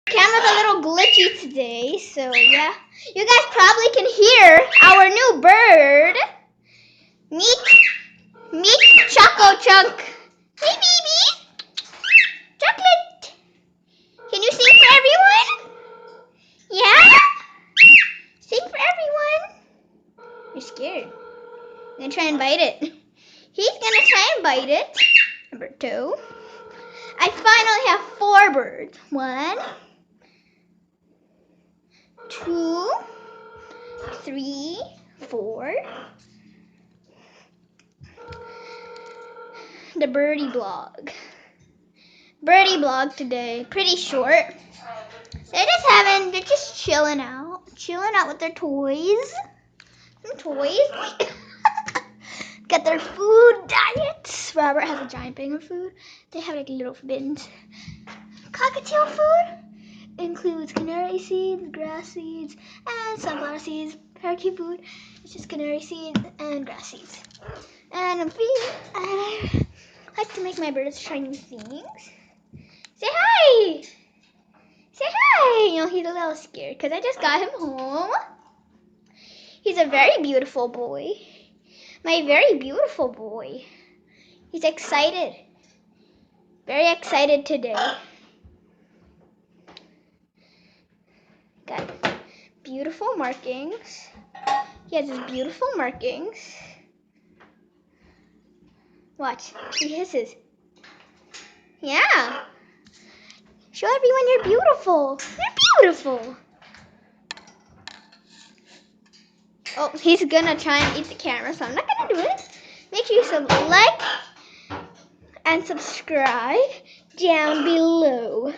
Camera's a little glitchy today, so yeah. You guys probably can hear our new bird. Meet Choco Chunk. Hey, baby. Chocolate. Can you sing for everyone? Yeah? Sing for everyone. You're scared. I'm gonna try and bite it. He's gonna try and bite it. Number 2. I finally have 4 birds. 1, 2, 3, 4. The birdie blog. Birdie blog today. Pretty short. They're just chilling out with their toys. Some toys. Got their food diets. Robert has a giant bag of food. They have like little bins. Cockatiel food includes canary seeds, grass seeds, and sunflower seeds. Parakeet food is just canary seeds and grass seeds. And I like to make my birds try new things. Say hi! Say hi! You know, he's a little scared because I just got him home. He's a very beautiful boy. My very beautiful boy. He's excited. Very excited today. Got beautiful markings. He has his beautiful markings. Watch. He hisses. Yeah. Show everyone you're beautiful. You're beautiful. Oh, he's gonna try and eat the camera, so I'm not gonna do it. Make sure you like and subscribe down below.